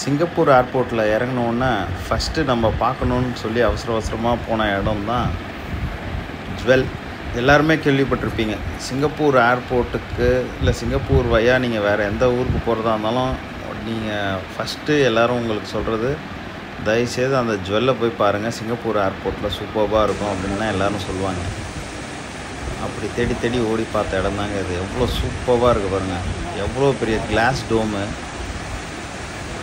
Singapore ஏர்போர்ட்டில் இறங்கினோன்னே first நம்ம பார்க்கணுன்னு சொல்லி அவசரமாக போன இடம் தான் ஜுவல். எல்லாருமே கேள்விப்பட்டிருப்பீங்க. சிங்கப்பூர் ஏர்போர்ட்டுக்கு இல்லை சிங்கப்பூர் வழியா நீங்கள் வேறு எந்த ஊருக்கு போகிறதா இருந்தாலும் நீங்கள் ஃபஸ்ட்டு எல்லோரும் உங்களுக்கு சொல்கிறது, தயவுசெய்து அந்த ஜுவல்லை போய் பாருங்கள், சிங்கப்பூர் ஏர்போர்ட்டில் சூப்பராக இருக்கும் அப்படின்னு தான் எல்லோரும் சொல்லுவாங்க. அப்படி தேடி ஓடி பார்த்த இடம் தாங்க இது. எவ்வளோ சூப்பராக இருக்குது பாருங்கள். எவ்வளோ பெரிய கிளாஸ் டோமு,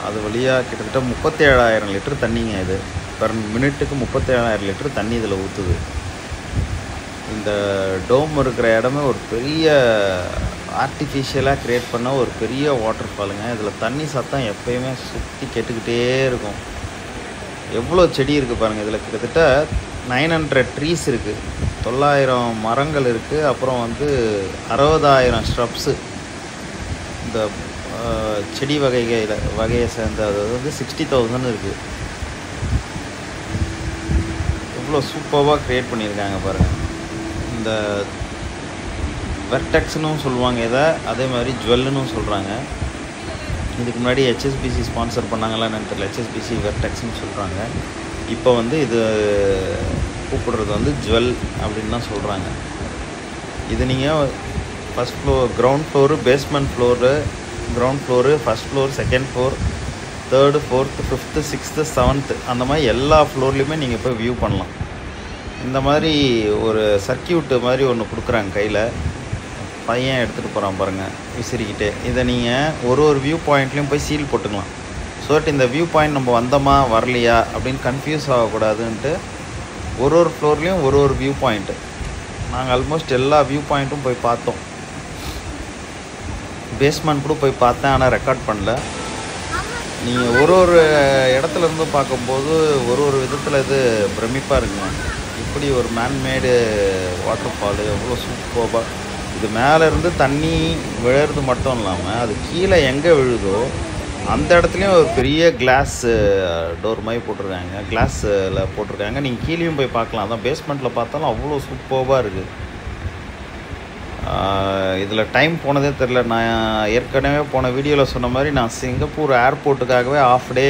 அது வழியாக கிட்டத்தட்ட 37,000 லிட்டர் தண்ணிங்க. இது பெர் மினிட்டுக்கு 37,000 லிட்டர் தண்ணி இதில் ஊற்றுது. இந்த டோம் இருக்கிற இடமே ஒரு பெரிய ஆர்டிஃபிஷியலாக க்ரியேட் பண்ண ஒரு பெரிய வாட்டர் ஃபாலுங்க. இதில் தண்ணி சத்தம் எப்போயுமே சுற்றி கேட்டுக்கிட்டே இருக்கும். எவ்வளோ செடி இருக்குது பாருங்கள். இதில் கிட்டத்தட்ட 900 ட்ரீஸ் இருக்குது, 900 மரங்கள் இருக்குது. அப்புறம் 60,000 ஸ்hrubஸு, இந்த செடி வகையை சேர்ந்தது 60,000 இருக்குது. எவ்வளோ சூப்பராக க்ரியேட் பண்ணியிருக்காங்க பாருங்கள். இந்த வெர்டெக்ஸ்னு சொல்லுவாங்க இதை, அதே மாதிரி ஜுவல்லுன்னு சொல்கிறாங்க. இதுக்கு முன்னாடி HSBC ஸ்பான்சர் பண்ணாங்களான்னு தெரியல. HSBC வெர்டெக்ஸ்னு சொல்கிறாங்க. இப்போ இது கூப்பிடுறது ஜுவல் அப்படின்னு தான் சொல்கிறாங்க. இது நீங்கள் first floor, ground floor, basement floor, ground floor, first floor, second floor, 3rd, 4th, 5th, 6th, 7th அந்த மாதிரி எல்லா ஃப்ளோர்லேயுமே நீங்கள் போய் வியூ பண்ணலாம். இந்த மாதிரி ஒரு சர்க்கியூட்டு மாதிரி ஒன்று கொடுக்குறாங்க கையில். பையன் எடுத்துகிட்டு போகிறான் பாருங்கள் விசிறிக்கிட்டே. இதை நீங்கள் ஒரு வியூ பாயிண்ட்லேயும் போய் சீல் போட்டுக்கலாம். ஸோ இந்த வியூ பாயிண்ட் நம்ம வந்தோமா வரலையா அப்படின்னு கன்ஃபியூஸ் ஆகக்கூடாதுன்ட்டு ஒரு ஃப்ளோர்லேயும் ஒரு வியூ பாயிண்ட்டு. நாங்கள் ஆல்மோஸ்ட் எல்லா வியூ பாயிண்ட்டும் போய் பார்த்தோம். பேஸ்மெண்ட் கூட போய் பார்த்தேன், ஆனால் ரெக்கார்ட் பண்ணல. நீங்கள் ஒரு இடத்துலேருந்து பார்க்கும்போது ஒரு விதத்தில் இது பிரமிப்பாக இருக்குங்க. இப்படி ஒரு மேன்மேடு வாட்டர் ஃபாலு எவ்வளோ சூப்பராக. இது மேலேருந்து தண்ணி விழுறது மட்டும் இல்லாமல் அது கீழே எங்கே விழுதோ அந்த இடத்துலையும் ஒரு பெரிய கிளாஸ் டோர் மாதிரி போட்டிருக்காங்க, கிளாஸில் போட்டிருக்காங்க. நீங்கள் கீழேயும் போய் பார்க்கலாம். அதான் பேஸ்மெண்ட்டில் பார்த்தாலும் அவ்வளோ சூப்பராக இருக்குது. இதில் டைம் போனதே தெரில. நான் ஏற்கனவே போன வீடியோவில் சொன்ன மாதிரி நான் சிங்கப்பூர் ஏர்போர்ட்டுக்காகவே ஆஃப் டே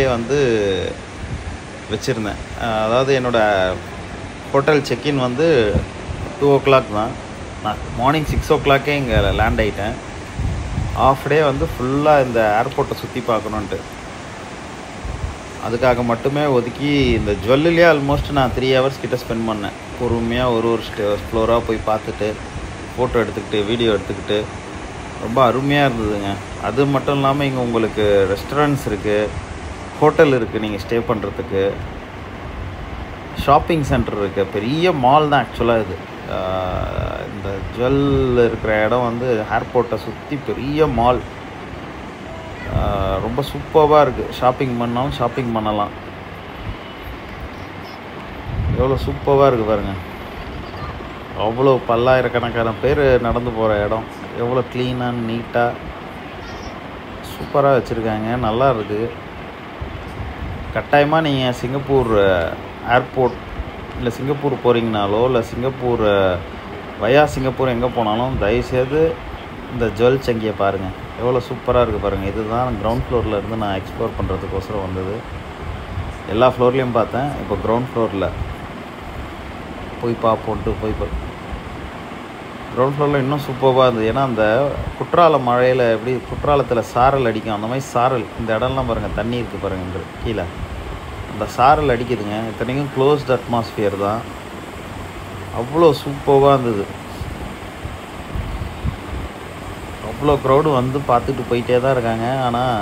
வச்சுருந்தேன். அதாவது என்னோடய ஹோட்டல் செக்இன் 2 o'clock தான். நான் மார்னிங் 6 o'clock இங்கே லேண்ட் ஆகிட்டேன். ஆஃப் டே ஃபுல்லாக இந்த ஏர்போர்ட்டை சுற்றி பார்க்கணுன்ட்டு அதுக்காக மட்டுமே ஒதுக்கி இந்த ஜுவல்லிலே ஆல்மோஸ்ட் நான் 3 hours கிட்ட ஸ்பெண்ட் பண்ணேன். பொறுமையாக ஒரு ஃப்ளோராக போய் பார்த்துட்டு ஃபோட்டோ எடுத்துக்கிட்டு வீடியோ எடுத்துக்கிட்டு ரொம்ப அருமையாக இருந்ததுங்க. அது மட்டும் இல்லாமல் இங்கே உங்களுக்கு ரெஸ்டாரண்ட்ஸ் இருக்குது, ஹோட்டல் இருக்குது, நீங்கள் ஸ்டே பண்ணுறதுக்கு ஷாப்பிங் சென்டர் இருக்குது, பெரிய மால் தான் ஆக்சுவலாக இது. இந்த ஜுவல் இருக்கிற இடம் ஏர்போர்ட்டை சுற்றி பெரிய மால், ரொம்ப சூப்பராக இருக்குது. ஷாப்பிங் பண்ணாலும் ஷாப்பிங் பண்ணலாம். எவ்வளோ சூப்பராக இருக்குது பாருங்கள். அவ்வளோ பல்லாயிரக்கணக்கான பேர் நடந்து போகிற இடம். எவ்வளோ க்ளீனாக நீட்டாக சூப்பராக வச்சுருக்காங்க. நல்லா இருக்குது. கட்டாயமாக நீங்கள் சிங்கப்பூர் ஏர்போர்ட் இல்லை சிங்கப்பூர் போகிறீங்கனாலோ இல்லை சிங்கப்பூர் சிங்கப்பூர் எங்கே போனாலும் தயவுசெய்து இந்த ஜுவல் சங்கியை பாருங்கள். எவ்வளோ சூப்பராக இருக்குது பாருங்கள். இதுதான் கிரவுண்ட் ஃப்ளோரில் இருந்து நான் எக்ஸ்ப்ளோர் பண்ணுறதுக்கோசரம் வந்தது. எல்லா ஃப்ளோர்லேயும் பார்த்தேன். இப்போ கிரவுண்ட் ஃப்ளோரில் போய் பார்ப்போன்ட்டு கிரவுண்ட் ஃப்ளோரில் இன்னும் சூப்பராக இருந்தது. ஏன்னா அந்த குற்றால மழையில் எப்படி குற்றாலத்தில் சாரல் அடிக்கும், அந்த மாதிரி சாரல் இந்த இடம்லாம் பாருங்கள், தண்ணி இருக்குது பாருங்கள் இங்கே கீழே, அந்த சாரல் அடிக்குதுங்க. இத்தனைக்கும் க்ளோஸ்ட் அட்மாஸ்ஃபியர் தான். அவ்வளோ சூப்பராக இருந்தது. அவ்வளோ க்ரௌடு பார்த்துட்டு போயிட்டே தான் இருக்காங்க. ஆனால்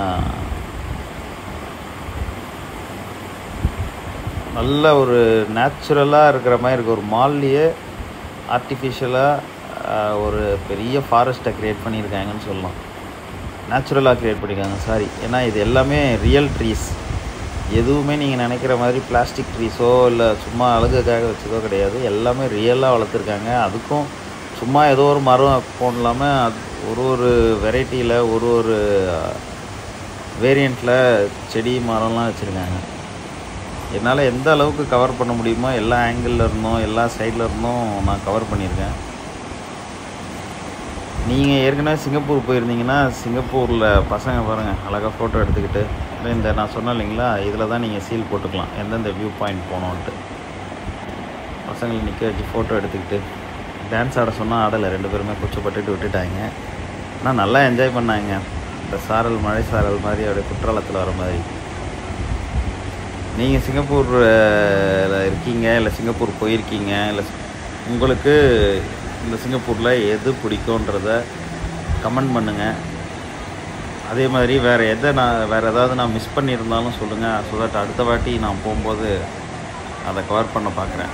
நல்ல ஒரு நேச்சுரலாக இருக்கிற மாதிரி இருக்குது. ஒரு மால்லையே ஆர்டிஃபிஷியலாக ஒரு பெரிய ஃபாரஸ்ட்டை க்ரியேட் பண்ணியிருக்காங்கன்னு சொல்லலாம். நேச்சுரலாக க்ரியேட் பண்ணியிருக்காங்க, சாரி. ஏன்னா இது எல்லாமே ரியல் ட்ரீஸ். எதுவுமே நீங்கள் நினைக்கிற மாதிரி பிளாஸ்டிக் ட்ரீஸோ இல்லை சும்மா அழகுக்காக வச்சதோ கிடையாது. எல்லாமே ரியலாக வளர்த்துருக்காங்க. அதுக்கும் சும்மா ஏதோ ஒரு மரம் போடலாமல் ஒரு வெரைட்டியில் ஒரு வேரியண்ட்டில் செடி மரம்லாம் வச்சுருக்காங்க. என்னால் எந்த அளவுக்கு கவர் பண்ண முடியுமோ எல்லா ஆங்கிளில் இருந்தும் எல்லா சைடில் இருந்தும் நான் கவர் பண்ணியிருக்கேன். நீங்கள் ஏற்கனவே சிங்கப்பூர் போயிருந்தீங்கன்னா சிங்கப்பூரில் பசங்க பாருங்கள் அழகாக ஃபோட்டோ எடுத்துக்கிட்டு இந்த நான் சொன்னேன் இல்லைங்களா, இதில் தான் நீங்கள் சீல் போட்டுக்கலாம் எந்தெந்த வியூ பாயிண்ட் போனோன்ட்டு. பசங்களை நிற்க வச்சு ஃபோட்டோ எடுத்துக்கிட்டு டான்ஸ் ஆட சொன்னால் ஆடலை, 2 பேருமே கூச்சப்பட்டுட்டு விட்டுட்டாங்க. ஆனால் நல்லா என்ஜாய் பண்ணாங்க. இந்த சாரல் மழை சாரல் மாதிரி அப்படியே குற்றாலத்தில் வர மாதிரி. நீங்கள் சிங்கப்பூரில் இருக்கீங்க இல்லை சிங்கப்பூர் போயிருக்கீங்க இல்லை உங்களுக்கு இந்த சிங்கப்பூரில் எது பிடிக்குன்றத கமெண்ட் பண்ணுங்கள். அதே மாதிரி வேறு ஏதாவது நான் மிஸ் பண்ணியிருந்தாலும் சொல்லுங்கள். ஸோ தட் அடுத்த வாட்டி நான் போகும்போது அதை கவர் பண்ண பார்க்குறேன்.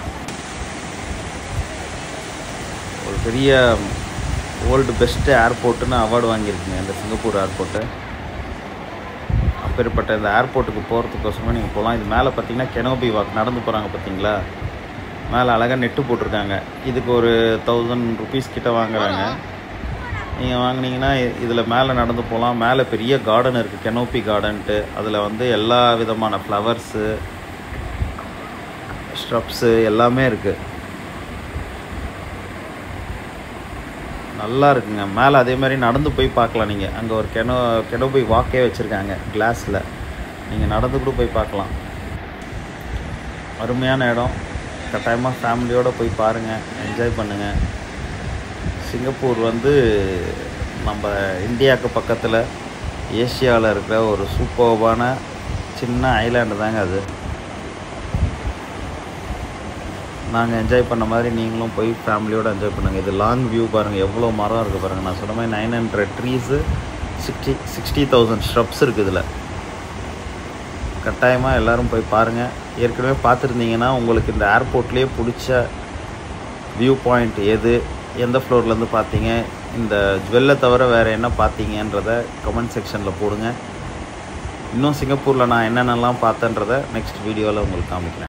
ஒரு பெரிய வேர்ல்டு பெஸ்ட்டு ஏர்போர்ட்டுன்னு அவார்டு வாங்கியிருக்குங்க இந்த சிங்கப்பூர் ஏர்போர்ட்டு. அப்பேற்பட்ட இந்த ஏர்போர்ட்டுக்கு போகிறதுக்கோசரமாக நீங்கள் போகலாம். இது மேலே பார்த்தீங்கன்னா கெனோபி வாக் நடந்து போகிறாங்க பார்த்தீங்களா, மேலே அழகாக நெட்டு போட்டிருக்காங்க. இதுக்கு ஒரு 1000 ருபீஸ் கிட்ட வாங்குறாங்க. நீங்கள் வாங்கினீங்கன்னா இதில் மேலே நடந்து போகலாம். மேலே பெரிய கார்டன் இருக்குது, கெனோபி கார்டன்ட்டு. அதில் வந்து எல்லா விதமான ஃப்ளவர்ஸு ஸ்ட்ரப்ஸு எல்லாமே இருக்குது. நல்லா இருக்குங்க. மேலே அதே மாதிரி நடந்து போய் பார்க்கலாம். நீங்கள் அங்கே ஒரு கெனோபி வாக்கே வச்சுருக்காங்க கிளாஸில், நீங்கள் நடந்து கூட போய் பார்க்கலாம். அருமையான இடம். கட்டாயமாக ஃபேமிலியோடு போய் பாருங்கள், என்ஜாய் பண்ணுங்கள். சிங்கப்பூர் வந்து நம்ம இந்தியாவுக்கு பக்கத்தில் ஏஷியாவில் இருக்கிற ஒரு சூப்பர்பான சின்ன ஐலாண்டு தாங்க அது. நாங்கள் என்ஜாய் பண்ண மாதிரி நீங்களும் போய் ஃபேமிலியோடு என்ஜாய் பண்ணுங்கள். இது லாங் வியூ பாருங்கள், எவ்வளோ மரம் இருக்குது பாருங்கள். நான் சொன்ன மாதிரி 900 ட்ரீஸு 60,000 ஸ்hrubs இருக்குது இதில். கட்டாயமாக எல்லோரும் போய் பாருங்கள். ஏற்கனவே பார்த்துருந்தீங்கன்னா உங்களுக்கு இந்த ஏர்போர்ட்லேயே பிடிச்ச வியூ பாயிண்ட் எது, எந்த ஃப்ளோர்லேருந்து பார்த்தீங்க, இந்த ஜுவல்லை தவிர வேறு என்ன பார்த்தீங்கன்றதை கமெண்ட் செக்ஷனில் போடுங்க. இன்னும் சிங்கப்பூரில் நான் என்னென்னலாம் பார்த்தேன்றதை நெக்ஸ்ட் வீடியோவில் உங்களுக்கு காமிக்கிறேன்.